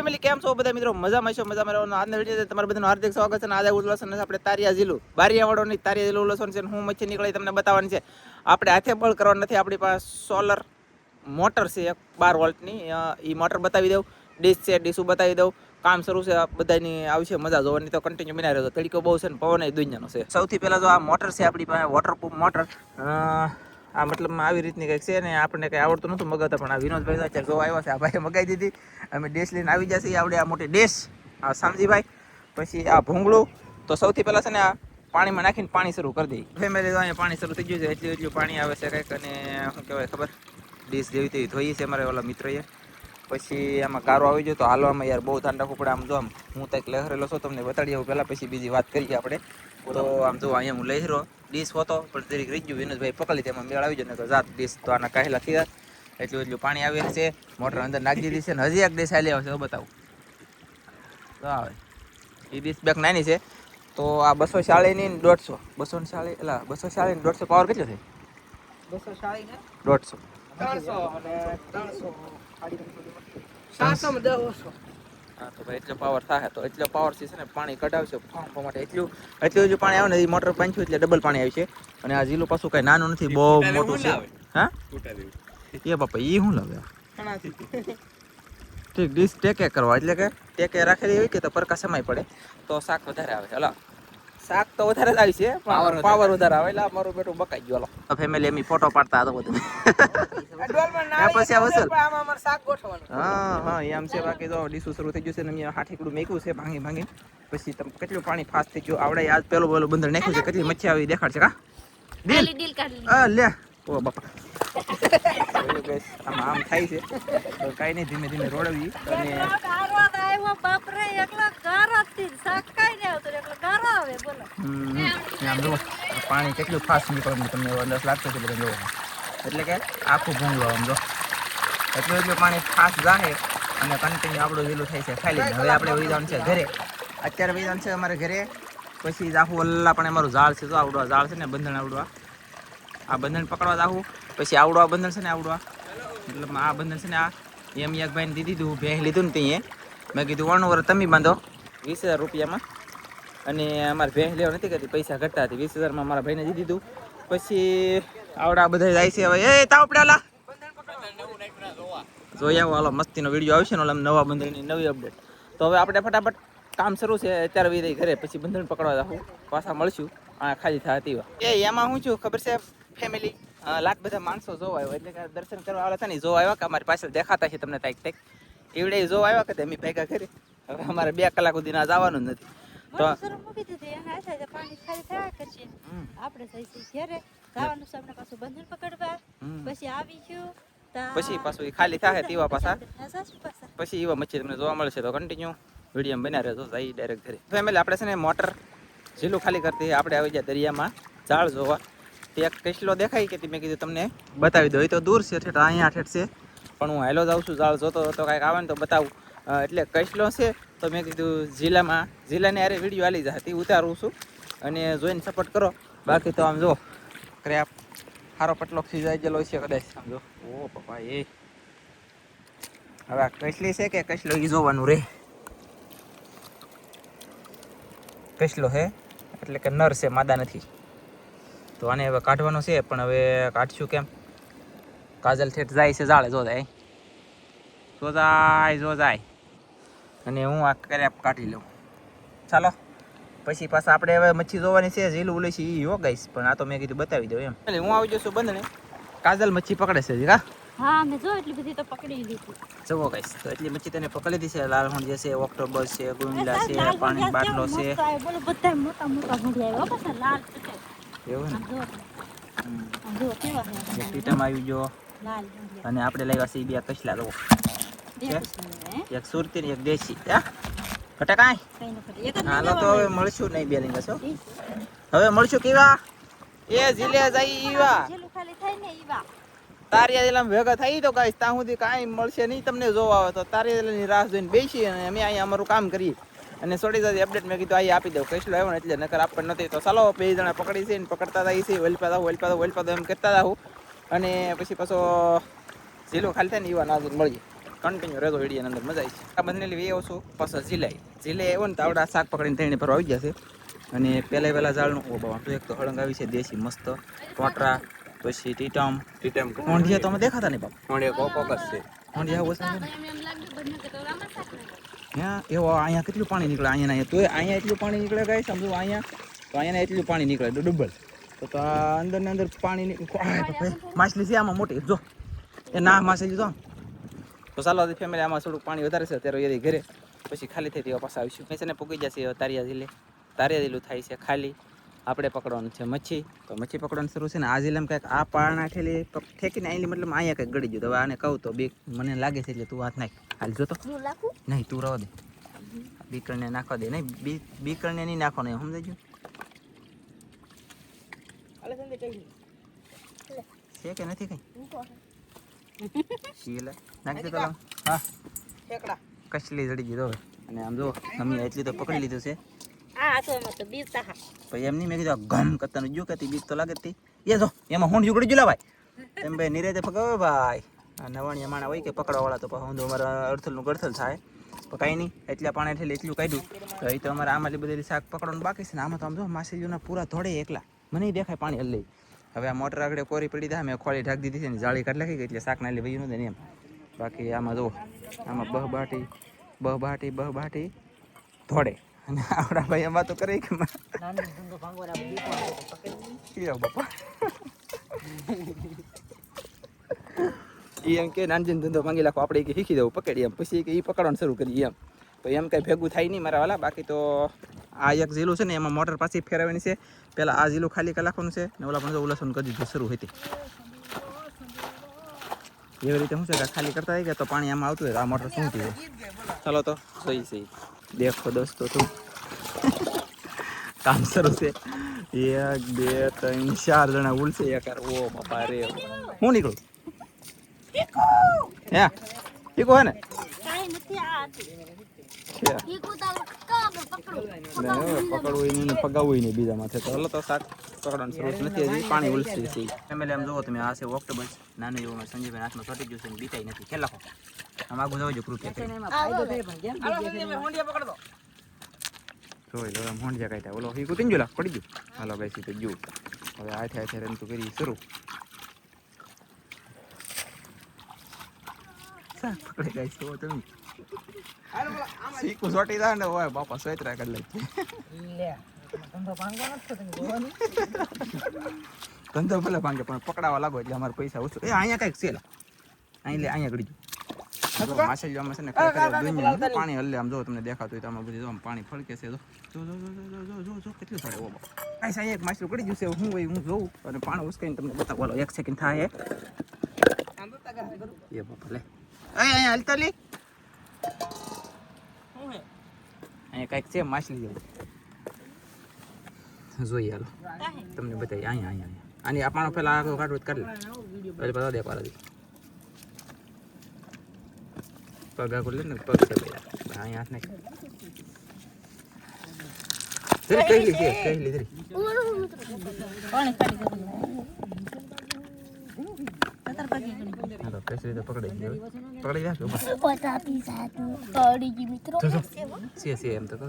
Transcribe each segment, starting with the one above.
Family કેમ છો બધા મિત્રો? મજામાં છો? મજામાં રહેવાનું. આજના વિડીયો તમારા બધાનું હાર્દિક સ્વાગત છે. અને આજે ઉલ્લાસન આપણે તારિયા જિલ્લું બારિયાવાડોની તારિયા જિલ્લું ઉલ્લાસન છે. હું મચ્છી નીકળી તમને બતાવવાની છે. આપણે હાથે બળ કરવાનું નથી. આપણી પાસે સોલર મોટર છે 12 વોલ્ટની. એ મોટર બતાવી દઉં, ડીશ છે ડીશું બતાવી દઉં. કામ શરૂ છે, બધાની આવશે મજા જોવાની. તો કન્ટિન્યુ બના રહ્યો. તડકો બહુ છે ને પવન એ દુનિયાનો છે. સૌથી પહેલા તો આ મોટર છે આપણી પાસે, વોટરપ્રૂફ મોટર. આ મતલબ આવી રીતની કંઈક છે ને, આપણને કંઈ આવડતું નહોતું મગાવતા, પણ આ વિનોદભાઈ અત્યારે જોવા આવ્યા છે. આ ભાઈએ મગાવી દીધી. અમે ડેશ લઈને આવી જશે. આવડે આ મોટી ડેશ, આ સામજીભાઈ. પછી આ ભૂંગળું. તો સૌથી પહેલાં છે ને આ પાણીમાં નાખીને પાણી શરૂ કરી દઈએ. ફેમિલી તો અહીંયા પાણી શરૂ થઈ ગયું છે. એટલું પાણી આવે છે કંઈક. અને શું કહેવાય ખબર, ડીશ જેવી તેવી ધોઈ છે અમારે ઓલા મિત્રએ. પછી આમાં ગારો આવી ગયો તો હાલવામાં યાર બહુ ધ્યાન રાખવું પડે. આમ જો આમ હું કંઈક લહેરેલો છું, તમને બતાડી આવું પહેલાં, પછી બીજી વાત કરીએ આપણે. તો આમ જો અહીંયા હું લહેરો ડીશ હોતો પણ જરીક રહી ગયું. વિનોદભાઈ પકડી તેમાં મેળ આવી જાય ને તો જાત ડીશ તો આના કાહેલા થયા. એટલું પાણી આવે છે. મોટર અંદર નાખી દીધી છે ને હજી એક ડીશ હાલી આવશે. બતાવું તો આવે એ ડીશ બેક નાની છે. તો આ 240 ની 150, 240 એટલે 240 ને 150 પાવર કેટલો થાય? 240 ને 150 300 અને 300 700 માં 10 હા તો ભાઈ એટલો પાવર થાય. તો એટલો પાવર છે ને પાણી કઢાવશે પંપ માટે. એટલું જ પાણી આવે ને એ મોટર પાંચ્યું એટલે ડબલ પાણી આવે છે. અને આ જીલું પાછું કઈ નાનું નથી, બહુ મોટું છે. હા એ બાપા એ શું લાવે ઠીક ડીશ ટેકે કરવા, એટલે કે ટેકે રાખેલી હોય કે તો પરકા સમય પડે તો શાક વધારે આવે. હલા શાક તો વધારે જ આવી છે, પાવર વધારે આવે. એટલે મારું બેટું બકાઈ ગયું. હલો ફેમિલી એમ ફોટો પાડતા હતા બધું. હા એમ છે. બાકી તો ડીશું શરૂ થઈ ગયું છે ને અહીંયા હાઠીકડું મેક્યું છે ભાંગી. પછી તમે કેટલું પાણી ફાસ્ટ થઈ ગયું આવડે. આજ પેલું બંદર નાખ્યું છે. કેટલી મચ્છી આવી દેખાડ છે કા ડીલ લે ઓ બાપા. આમ થાય છે તો કઈ નહીં, ધીમે ધીમે રોડવી. અને આમ જુઓ પાણી કેટલું ફાસ્ટ નીકળે તમને અંદાજ લાગતો છે બધા જોવો. એટલે કે આખું ભૂંગળો આમ જો એટલું પાણી ફાસ્ટ જાહે અને કન્ટિન્યુ આપણું લીલું થાય છે ખાલી. હવે આપણે વૈદાન છે ઘરે, અત્યારે વૈદાન છે અમારે ઘરે. પછી આખું અલ્લા પણ અમારું ઝાડ છે. તો આવડવા ઝાડ છે ને, બંધણ આવડવા, આ બંધણ પકડવા જાવું. પછી આવડવા બંધણ છે ને, આવડવા મતલબ આ બંધણ છે ને, આ એમ એક ભાઈને દીધી હતું ભેંસ લીધું ને ત્યાં મેં કીધું 1 વર્ષ તમે બાંધો 20,000 રૂપિયામાં. અને અમારે ભેંસ લેવા નથી કરતી, પૈસા ઘટતા હતી. 20,000માં મારા ભાઈને દીધી દીધું. પછી આવડા બધા જાય છે. હવે એ તાવ પડ્યા જોઈ આવો. હાલો મસ્તીનો વિડીયો આવશે ને નવા બંધણની નવી અપડેટ. તો હવે આપણે ફટાફટ કામ શરૂ છે. અત્યારે વી ઘરે, પછી બંધણ પકડવા જાઉં. પાછા મળશું આ ખાલી થયા તેવા. એમાં હું છું ખબર છે ફેમિલી, લાખ બધા માણસો જોવા આવ્યો, એટલે કે દર્શન કરવા આવ્યા હતા ને, જોવા આવ્યા કે અમારી પાછળ દેખાતા છે તમને તાઈક તાઈક એવડે જોવા આવ્યા કે અમે ભેગા કરી. હવે અમારે 2 કલાક સુધી ના જવાનું જ નથી. તો પછી પાછું એ ખાલી થાય તેવા પાછા પછી એવા મચ્છી તમને જોવા મળશે. તો કન્ટિન્યુ વિડીયો બન્યા રહેજો. જઈ ડાયરેક્ટ ઘરે. ફેમિલી આપણે છે ને મોટર ઝીલું ખાલી કરતી આપણે આવી જાય દરિયામાં ઝાડ જોવા. તે એક કસલો દેખાય કે મેં કીધું તમને બતાવી દો. એ તો દૂર છે, ઠેઠ અહીંયા ઠેઠ છે, પણ હું હાલો જાઉં છું. ઝાડ જોતો તો કાંઈક આવે ને તો બતાવું. એટલે કસલો છે તો મેં કીધું જિલ્લાની આરે વિડીયો હાલી જાય તે ઉતારું છું અને જોઈને સપોર્ટ કરો. બાકી તો આમ જો ક્રેપ સારો પટલો ખીજાઈ ગયેલો છે કદાચ. આમ જો ઓ પપ્પા એ હવે આ કસલી છે કે કસલો એ જોવાનું રે. કસલો છે એટલે કે નર છે, માદા નથી. તો આને હવે કાઢવાનો છે, પણ હવે કાઢશું કેમ? કાજલ ઠેઠ જાય છે જાળે, જો જાય અને હું આ ક્રેપ કાઢી લઉં. ચાલો પછી પાછા આપણે હવે મચ્છી જોવાની છે. ઝીલું ઉલે છે એ ગાઈશ, પણ આ તો મેં કીધું બતાવી દઉં એમ. એટલે હું આવી જશું બંધને. કાજલ મચ્છી પકડે છે કા? હા મેં જો એટલી બધી તો પકડી લીધી. જુઓ ગાઈશ, તો એટલી મચ્છી તને પકડી લીધી છે. લાલ હોંડ છે, ઓક્ટોબસ છે, ગુંડા છે, પાણી બાટલો છે. બોલો બધા મોટા મોટા ભૂંડિયા આવ્યા પાછા લાલ છે. એવું ને જો કેવા છે. ટીટમ આવી ગયો લાલ અને આપણે લાવ્યા છે 2 કસલા. લો એક સુરતી ને એક દેશી. ઘટે કાંઈ હાલો તો હવે મળશું નહીં. 2 લીંગા છો હવે મળશું. કેવા એ જીલે જાય તારિયા જિલ્લામાં ભેગા થઈ તો ગાઈસ ત્યાં સુધી કાંઈ મળશે નહીં તમને. જોવા આવે તો તારિયા જિલ્લાની રાહ જોઈને બેસી અને અમે અહીંયા અમારું કામ કરીએ. અને છોડી જતી અપડેટ મેં કીધું અહીં આપી દઉં. કસલો આવ્યો ને એટલે નકર આપણને નથી. તો ચાલો 2 જણા પકડી છે ને પકડતા હતા છે. વલપા એમ કરતા હતા હું. અને પછી પાછો ઝીલો ખાલી થાય ને એવા ના મળીએ. કન્ટિન્યુ રહેજો વિડીયોની અંદર મજા આવી આ બંને લઈ આવ્યો છું પાછા ઝીલાઈ આવ્યો ને તો આવડા શાક પકડીને થઈને પર આવી જશે અને પહેલા ઝાડનું ઓ બાબા તો એક તો હળંગ આવી છે દેશી મસ્ત ટોટરા પછી ટીટમ હોંડિયા તો અમે દેખાતા નહીં બાપ હોંડિયા છે હોંડિયા ઓછા હા એવો અહીંયા કેટલું પાણી નીકળે અહીંયા તોય અહીંયા એટલું પાણી નીકળે ગાય સમજો અહીંયા તો અહીંયા એટલું પાણી નીકળે ડબલ તો આ અંદર ને અંદર પાણી માછલી છે આમાં મોટી જો એ ના માછલી જો તો ચાલો ફેમિલી આમાં થોડુંક પાણી વધારે છે અત્યારે એ ઘરે પછી ખાલી થઈ તેવા પાછા આવીશું મેં છે ને પૂકી જશે તારિયા જીલું થાય છે ખાલી આપણે પકડવાનું છે મચ્છી તો મચ્છી પકડવાનું શરૂ છે ને આ જીલામાં કંઈક આ પાણા ઠેલી ઠેકીને આવેલી મતલબ અહીંયા કંઈક ગળી ગયું તો હવે આને કહું તો બીક મને લાગે છે એટલે તું હાથ નાખ હાલ જોતો નહીં તું રહો દે બીકરને નાખવા દે નહીં બીકરને નહીં નાખવાનું સમજાઈ ગયું છે કે નથી કઈ શીલે નાખી દે પેલા હા કસલી જડી ગઈ તો અને આમ જો મમ્મી એટલી તો પકડી લીધું છે પછી એમ નહીં મેં કીધું ગમ કરતાનું જો કહેતી બીક તો લાગે તી એ જો એમાં હોંડ ઉગડી ગયેલા ભાઈ એમ ભાઈ નિરેતે પકડો ભાઈ આ નવાણિયા માણા હોય કે પકડવાવાળા તો હું અમારા અડથલનું ગડથલ થાય પણ કાંઈ નહીં એટલા પાણી ઠેલી એટલું કાઢ્યું તો એ તો અમારે આમાંથી બધી શાક પકડવાનું બાકી છે ને આમાં તો આમ જો માછલીઓના પૂરા ધોડે એકલા મને દેખાય પાણી હલ્લે હવે આ મોટર આગળ કોરી પડી દા મેં ખોળી ઢાંકી દીધી છે ને જાળી કાઢ લાગી ગઈ એટલે શાક ના લે ભાઈ નથી એમ બાકી આમાં જો આમાં બહ બાટી ધોડે અને આપણા ભાઈ એમાં તો કરે કે બાપા એ એમ કે નાનજીનો ધંધો ભાંગી નાખો આપણે કે શીખી દઉં પકડી એમ પછી કે એ પકડવાનું શરૂ કરીએ એમ તો એમ કંઈ ભેગું થાય નહીં મારા વાલા બાકી તો આ એક ઝીલું છે ને એમાં મોટર પાછી ફેરવવાની છે પહેલાં આ ઝીલું ખાલી કલાકનું છે ને ઓલા પણ જો ઉલસન કરી દીધું શરૂ હતી એવી રીતે શું છે કે ખાલી કરતા હોય કે તો પાણી આમાં આવતું હોય આ મોટર શું થયું ચાલો તો સહી દેખો દોસ્તો તું કામ શરૂ છે 1 2 3 4 જણા ઉલસે યાર ઓ બાપા રે હું નીકળું હે ઈકો હે ને પકડવું નહીં પગાવવું નહીં બીજા માથે તો હલો તો શાક પકડવાનું શરૂ નથી હજી પાણી ઉલસી છે ફેમિલી આમ જુઓ તમે આ છે ઓક્ટોબસ નાનું એવું સંજયભાઈ હાથમાં ચોટી ગયું છે ને બીતાઈ નથી ખેલ લખો આમ આગું જવા જો કૃપયા જોઈ લો મોંડિયા કાઢ્યા ઓલો હીકું તીન જોલા પડી ગયું હાલો બેસી તો જુ હવે આથે રમતું કરી શરૂ શાક પકડી ગાય છો તમે સીકું સોટી જાય ને ઓય બાપા સોયત્રા કરી લે ધંધો ભલે ભાંગે પણ પકડાવા લાગો એટલે અમારે પૈસા ઓછું એ અહીંયા કઈક છે અહીંયા ગળી ગયું માછલી આમાં છે ને પાણી હલ્લે આમ જો તમને દેખાતું હોય તો આમાં બધી પાણી ફળકે છે જો કેટલું ફળે ઓ કાંઈ એક માછલું પડી ગયું છે હું હોય હું જોઉં અને પાણી ઉસકાઈને તમને બતાવો 1 સેકન્ડ થાય એ બાપા લે અહીંયા હલતા લે અહીંયા કાંઈક છે માછલી જેવું જોઈએ હાલો તમને બતાવી અહીંયા આની આ પાણો પેલા આગળ કાઢવું કરી લે એટલે બધા દે પારા પગ આગળ લે ને પગ છે અહીંયા હાથ નાખ કહેલી પકડી એમ તો કહો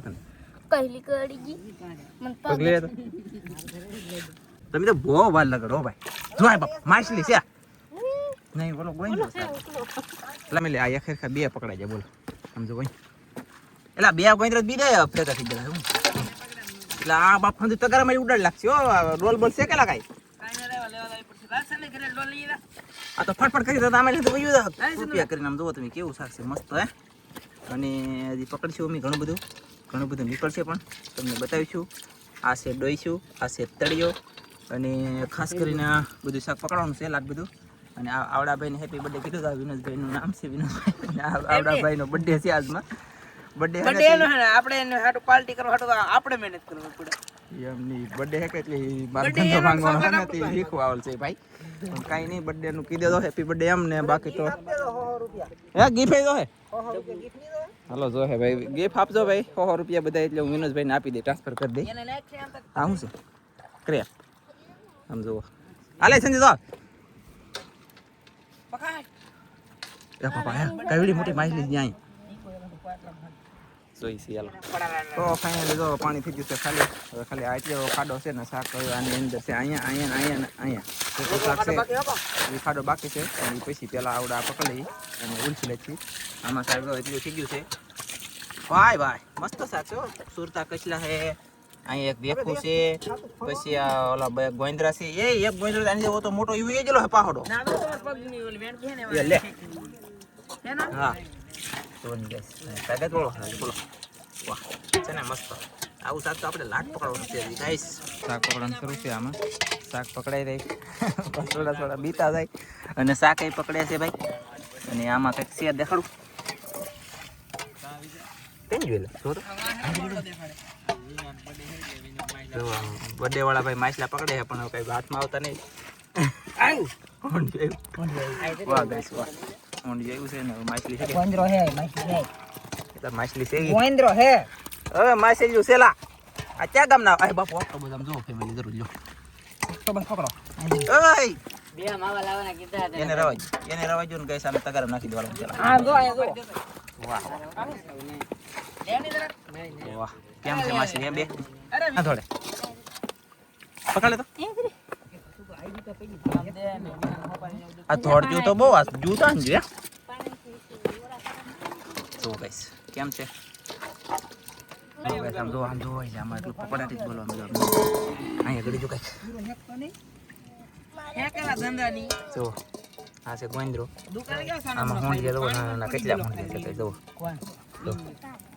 તમે તો બહુ વાર લગાડો ભાઈ જો બાપ માછલી છે નહીં બોલો ગોઈ એટલે આ એક ખરેખર 2 પકડાઈ જાય બોલો સમજો ગોઈ એટલે 2 ગોઈ બીજા ફેરતા થઈ ગયા એટલે આ બાપ ખંડી તગારા મારી ઉડાડ લાગશે હો રોલ બોલ છે કેલા કાઈ આ તો ફટફટ કરી દો આમે લીધું વયું રૂપિયા કરીને આમ જોવો તમે કેવું શાક છે મસ્ત હે અને હજી પકડશું અમે ઘણું બધું નીકળશે પણ તમને બતાવીશું આ છે ડોઈશું આ છે તળિયો અને ખાસ કરીને બધું શાક પકડવાનું છે લાટ બધું અને આવડાભાઈને હેપી બર્થડે કીધું હતું વિનોદભાઈનું નામ છે વિનોદભાઈ આવડાભાઈનો બર્થડે છે આજમાં બર્થડે આપણે એને હાટુ પાર્ટી કરવા હાટુ આપણે મહેનત કરવી પડે એમની બર્થડે હે કે એટલે મારો ધંધો ભાંગવાનો હે ને તે શીખવા આવલ છે ભાઈ કાઈ નહીં બર્થડે નું કીધે દો હેપી બર્થડે એમ ને બાકી તો હે ગિફ્ટ દો હે હાલો જો હે ભાઈ ગિફ્ટ આપજો ભાઈ 100 રૂપિયા બધા એટલે હું વિનોદભાઈ ને આપી દે ટ્રાન્સફર કરી દે હા હું છે કરે આમ જો હાલે સંજય દો પકડ એ બાપા હે કઈડી મોટી માછલી ત્યાં જોઈ છે યાલો તો ફાઇનલી જો પાણી થઈ ગયું છે ખાલી હવે ખાલી આટલો ખાડો છે ને શાક આની અંદર છે અહીંયા તો શાક છે એ ખાડો બાકી છે અને પછી પેલા આવડા પકડી અને ઉલછી લેછી આમાં શાક જો એટલું થઈ ગયું છે ભાઈ મસ્ત શાક છે સુરતા કચલા છે અહીં એક દેખું છે પછી આ ઓલા બે ગોંદરા છે એ એક ગોંદરા આની જેવો તો મોટો યુ એ જેલો હે પહાડો એ લે હા તો ગેસ તાકાત બોલો વાહ છે ને મસ્ત આવું શાક તો આપણે લાટ પકડવાનું છે ગાઈસ શાક પકડવાનું શરૂ છે આમાં શાક પકડાઈ રહી થોડા બીતા જાય અને શાક એ પકડે છે ભાઈ અને આમાં કંઈક છે દેખાડું કેમ જોઈ લે બર્થડે વાળા ભાઈ માછલા પકડે છે પણ કઈ હાથમાં આવતા નહીં વાહ ગાઈસ વાહ ઊંડી આવ્યું છે ને માછલી છે ગોંદરો હે માછલી હે એટલે માછલી છે ગોંદરો હે હવે માછલી સેલા આ ક્યાં ગામના આ બાપુ આટલો બધો આમ જો ફેમિલી જરૂર લ્યો તો બસ પકડો ઓય બે માવા લાવવાના કીધા હતા એને રવાજો ને ગઈ સામે તગાર નાખી દેવાનું પેલા આ જો વાહ વાહ કેમ છે માછલી એ બે આ થોડે પકડ લે તો આ થોડજો તો બહુ આ જૂતા ને જો તો ગાઈસ કેમ છે આમ જો આમાં એટલું પકડાટી જ બોલવાનું જો અહીંયા ગળી જો કઈક જો આ છે ગોંદરો આમાં હોંડિયા જો ના કેટલા હોંડિયા છે જો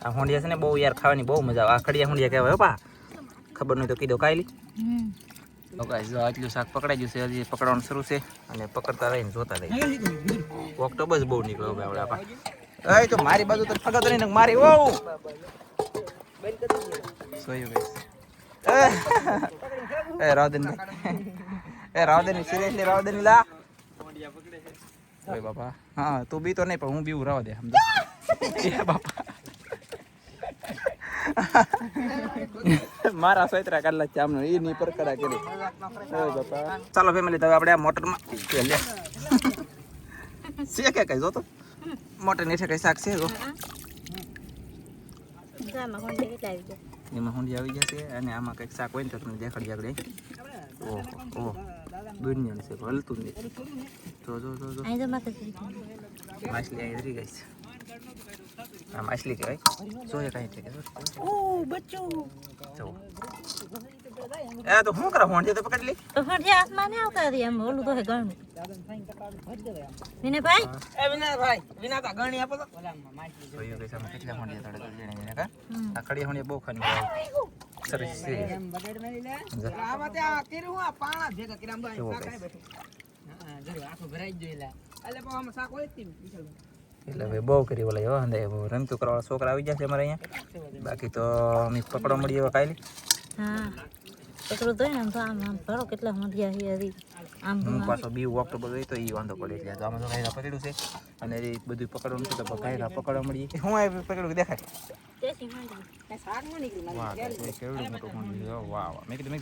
આ હોંડિયા છે ને બહુ યાર ખાવાની બહુ મજા આવે આ ખડિયા હોંડિયા કહેવાય પા ખબર નહીં તો કીધો કાયલી તો ગાઈસ જો આટલું શાક પકડાઈ ગયું છે હજી પકડવાનું શરૂ છે અને પકડતા રહીને જોતા રહી ઓક્ટોબસ બહુ નીકળ્યો હવે આપણા એ તો મારી બાજુ તો ફગત નહીં મારી ઓ સોયું ગાઈસ એ રાવદન સિરિયસલી રાવદન લા ઓય બાપા હા તું બી તો નહીં પણ હું બીવું રાવ દે સમજો એ બાપા મારા સોયત્રા કાઢલા ચામનો એ ની પરકડા કરી ઓય બાપા ચાલો ફેમિલી તો આપણે આ મોટરમાં લે છે કે કઈ જો તો મોટર નીચે કઈ શાક છે જો એમાં હુંડી આવી જશે અને આમાં કંઈક શાક હોય ને તો તમને દેખાડી આગળ ઓહો દુનિયા છે હલતું નહીં જો માછલી અહીં રહી ગઈ છે આ માછલી કહેવાય જોઈએ કઈ છે ઓ બચ્ચું જો એ તો શું કરે હોંડી તો પકડી લી તો ફટ જે આસમાન ને આવતા રહી એમ ઓલું તો હે ગણું વિનયભાઈ એ વિના તા ગણી આપો તો જોયું કે સામે કેટલા હોંડી તડે જેને કા આ ખડી હોંડી બહુ ખાની સરસ છે એમ બગડ મેલી લે આમાં તે આ કર્યું આ પાણા ભેગા કર્યા આમ શાક બેઠું હા જરૂર આખું ભરાઈ જ જોઈલા એટલે પણ આમાં શાક હોય જ તી એટલે ભાઈ બહુ કરી બોલાય હો અંદે રમતું કરવા છોકરા આવી જશે અમારે અહીંયા બાકી તો અમે પકડવા મળીએ હવે કાલે હા પકડો તો આમ તો આમ ભરો કેટલા મોઢિયા હી હરી આમ હું પાછો 2 ઓક્ટોબર હોય તો એ વાંધો પડે એટલે તો આમાં તો કાંઈ પકડ્યું છે અને એ બધું પકડવાનું છે તો કાંઈ પકડવા મળીએ હું આ પકડ્યું દેખાય દેશી મોઢી શાક નો નીકળ્યું વાહ કેવડું મોટું મોંઢું છે વાહ મેં કીધું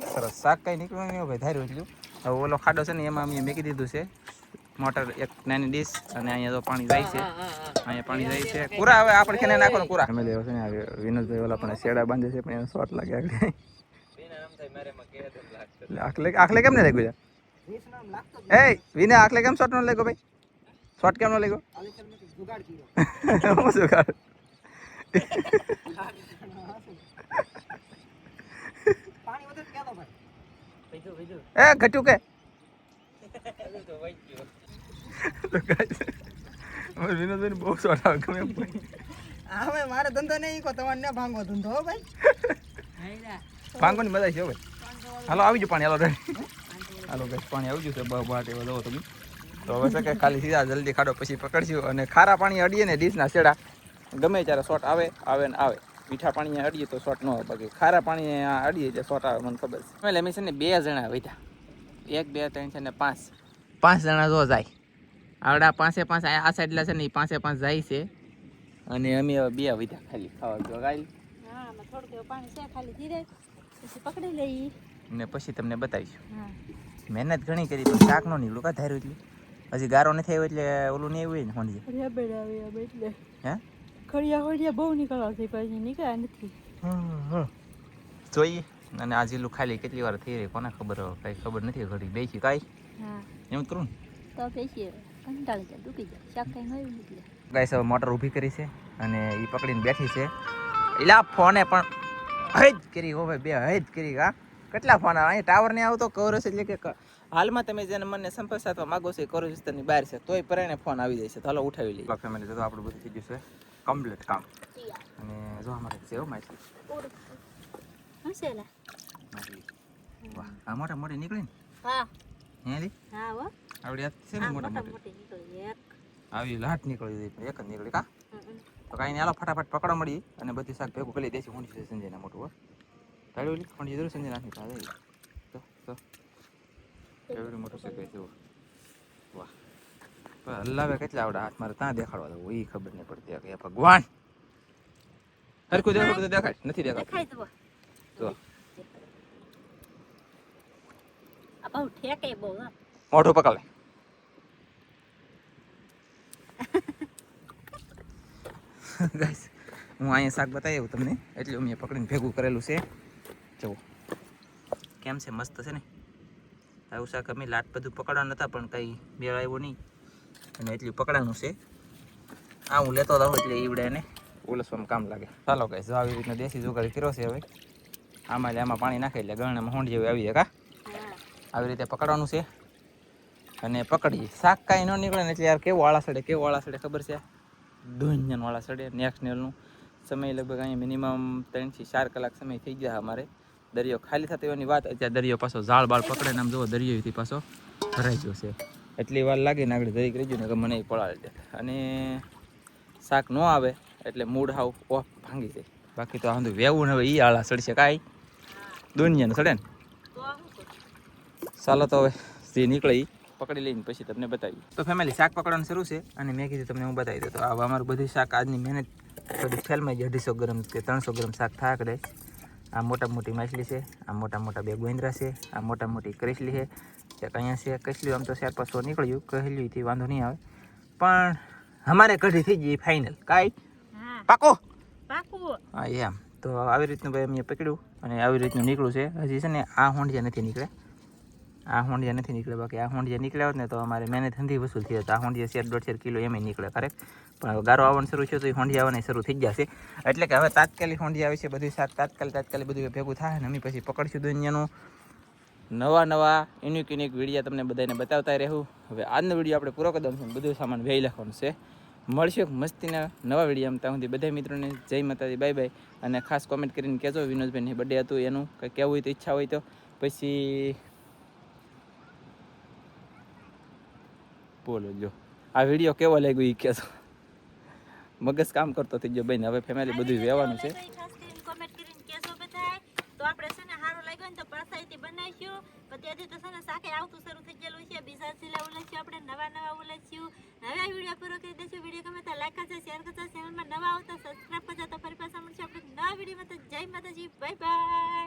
સરસ શાક કાંઈ નીકળ્યું નહીં ભાઈ ધાર્યું એટલું હવે ઓલો ખાડો છે ને એમાં અમે મેકી દીધું છે મોટર એક નાની ડીશ અને અહીંયા તો પાણી જાય છે અહીંયા પાણી જાય છે કુરા હવે આપણે ખેને નાખવાનું કુરા અમે લેવો છે ને વિનોદભાઈ ઓલા પણ શેડા બાંધે છે પણ એને શોર્ટ લાગે આગળ આખલે કેમ નહીં લાગ્યું એ વિના આખલે કેમ શોર્ટ નો લાગ્યો ભાઈ શોર્ટ કેમ નો લાગ્યો હું જુગાડ પાણી વધારે ક્યાં તો ભાઈ એ ઘટ્યું કે વિનોદભાઈ બહુ શોર્ટ આવે ગમે હવે મારે ધંધો નહીં કો તમારે ન ભાંગવો ધંધો હો ભાઈ ભાંગવાની મજા છે ભાઈ હાલો આવી ગયું પાણી હાલો રેડી હાલો ભાઈ પાણી આવી ગયું છે બાટ એવો દો તમે તો હવે છે કે ખાલી સીધા જલ્દી ખાડો પછી પકડશું અને ખારા પાણી અડીએ ને ડીશના શેડા ગમે ત્યારે શોર્ટ આવે ને આવે મીઠા પાણી અડીએ તો શોર્ટ ન આવે બાકી ખારા પાણી અડીએ એટલે શોર્ટ આવે મને ખબર છે એટલે અમે છે ને 2 જણા વધ્યા 1 2 3 છે ને 5 જણા જો જાય આવડા 5 આ સાઈડલા છે ને 5 જાય છે અને અમે 2 વધ્યા ખાલી ખાવા જો ગાઈ હા માં થોડું પાણી છે ખાલી ધીરે પછી પકડી લઈ ને પછી તમને બતાવીશું હા મહેનત ઘણી કરી પણ શાક નો નીકળ્યું કા ધાર્યું એટલું હજી ગારો નથી આવ્યો એટલે ઓલું નહીં આવ્યું હોય ને હોંડી રેબડ આવે આમ એટલે હે ખડિયા બહુ નીકળવા છે પછી નીકળ્યા નથી. જોઈએ અને આ જીલું ખાલી કેટલી વાર થઈ રહી કોને ખબર હવે કઈ ખબર નથી ઘડી બેસી કાંઈ હા એમ જ કરું તો બેસીએ કંટાળી જાય ડૂબી જાય શાક કઈ નવી નીકળે. ને ગાઈસ હવે મોટર ઊભી કરી છે અને એ પકડીને બેઠી છે એલા ફોને પણ હૈદ કરી હો ભાઈ બે હૈદ કરી હા કેટલા ફોન આવે અહીં ટાવર ને આવતો કવરેજ એટલે કે હાલમાં તમે જેને મને સંપર્ક સાધવા માંગો છો એ કવરેજ વિસ્તારની બહાર છે તોય પરાણે ફોન આવી જાય છે તો હાલો ઉઠાવી લઈએ ફેમિલી તો આપણું બધું થઈ ગયું છે કમ્પ્લીટ કામ અને જો અમારે છે હો માછલી હસેલા વાહ આ મોટા મોટી નીકળી ને હા હે લી હા હો આવડી આ છે ને મોટા મોટી મોટી નીકળી એક આવી લાટ નીકળી હતી પણ એક જ નીકળી કા તો કાંઈ નહીં હાલો ફટાફટ પકડો મળી અને બધી શાક ભેગું કરી દેશે ઊંડી છે સંજયના મોટું હો તાળી ઓલી ઊંડી જરૂર સંજય નાખી પાસે તો એવડી મોટું છે કઈ જુઓ વાહ પણ હલાવે કેટલા આવડે હાથ મારે ત્યાં દેખાડવા દઉં એ ખબર નહીં પડતી કે ભગવાન હરખું દેખાડું તો દેખાય નથી દેખાતું દેખાય તો જો આ બહુ ઠેકે બહુ હા મોઢું પકડ લે ગાઈસ હું અહીંયા શાક બતાવી આવું તમને એટલે મેં પકડીને ભેગું કરેલું છે જુઓ કેમ છે મસ્ત છે ને આવું શાક અમે લાટ બધું પકડવા નતા પણ કંઈ બેળ આવ્યો નહીં અને એટલું પકડાનું છે આ હું લેતો હતો એટલે ઈવડે એને ઉલસવામાં કામ લાગે ચાલો ગાઈસ જો આવી રીતના દેશી જુગાડી કર્યો છે હવે આમાં એટલે આમાં પાણી નાખે એટલે ગરણામાં હોંડ જેવી આવી જાય કા આવી રીતે પકડવાનું છે અને પકડીએ શાક કાંઈ ન નીકળે ને એટલે યાર કેવું વાળા સડે ખબર છે દુનિયાનું વાળા સડે નેક્સ્ટ લેવલનું સમય લગભગ અહીંયા મિનિમમ 3 થી 4 કલાક સમય થઈ ગયા અમારે દરિયો ખાલી થતો એની વાત અત્યારે દરિયો પાછો ઝાડ બાળ પકડે ને આમ જુઓ દરિયોથી પાછો ભરાઈ ગયો છે એટલી વાર લાગે ને આગળ દરિક રહી ગયું ને કે મને પડાવી દે અને શાક ન આવે એટલે મૂડ હાવ ઓફ ભાંગી જાય બાકી તો આંધું વેવું ને હવે એ આળા સડશે કાંઈ દુનિયાનું સડે ને ચાલો તો હવે જે નીકળે એ પકડી લઈને પછી તમને બતાવી તો ફેમિલી શાક પકડવાનું શરૂ છે અને મેં કીધું તમને હું બતાવી દઉં તો આ અમારું બધું શાક આજની મહેનત બધું ફેલમાં જ 250 ગ્રામ કે 300 ગ્રામ શાક થાય કદાચ આ મોટા મોટી માછલી છે આ મોટા બે ગોંદરા છે આ મોટા મોટી કરેસલી છે એક અહીંયા છે કસલી આમ તો 4-500 નીકળ્યું કહેલીથી વાંધો નહીં આવે પણ અમારે કઢી થઈ ગઈ ફાઇનલ કાંઈ પાકો હા એમ તો આવી રીતનું ભાઈ અમે પકડ્યું અને આવી રીતનું નીકળ્યું છે હજી છે ને આ હોંડિયા નથી નીકળે બાકી આ હોંડિયા નીકળ્યા હોત ને તો અમારે મહેનત હંધી વસૂલ થઈ હતી આ હોંડિયા 1.5 કિલો એમ નીકળે કરેક્ટ પણ હવે ગારો આવવાનું શરૂ છે તો એ હોંડિયા આવવાની શરૂ થઈ જશે એટલે કે હવે તાત્કાલિક હોંડિયા આવે છે બધું શાક તાત્કાલિક બધું ભેગું થાય ને અમે પછી પકડશું દુનિયાનું નવા યુનિક વિડીયો તમને બધાને બતાવતા રહેવું હવે આજનો વિડીયો આપણે પૂરો કરી દઉં બધું સામાન વેઈ લખવાનું છે મળશે મસ્તીના નવા વિડીયો ત્યાં સુધી બધા મિત્રોને જય માતાજી બાય બાય અને ખાસ કોમેન્ટ કરીને કહેજો વિનોદભાઈની બર્થડે હતું એનું કંઈ કહેવું હોય તો ઈચ્છા હોય તો પછી બોલો જો આ વિડીયો કેવો લાગ્યો એ કહેજો મગજ કામ કરતો થઈ ગયો ભાઈ હવે ફેમિલી બધું રહેવાનું છે કોમેન્ટ કરીને કેસો બધાય તો આપણે છે ને સારું લાગ્યું ને તો પરસાઈથી બનાવીશું પણ ત્યાંથી તો છે ને શાકે આવતું શરૂ થઈ ગયેલું છે બીજા સિલા ઉલાચ્યું આપણે નવા ઉલાચ્યું હવે આ વિડીયો પૂરો કરી દઈશું વિડીયો ગમે તો લાઈક કરજો શેર કરજો ચેનલમાં નવા આવતા સબસ્ક્રાઇબ કરજો તો ફરી પાછા મળશે આપણે નવા વિડીયોમાં તો જય માતાજી બાય બાય.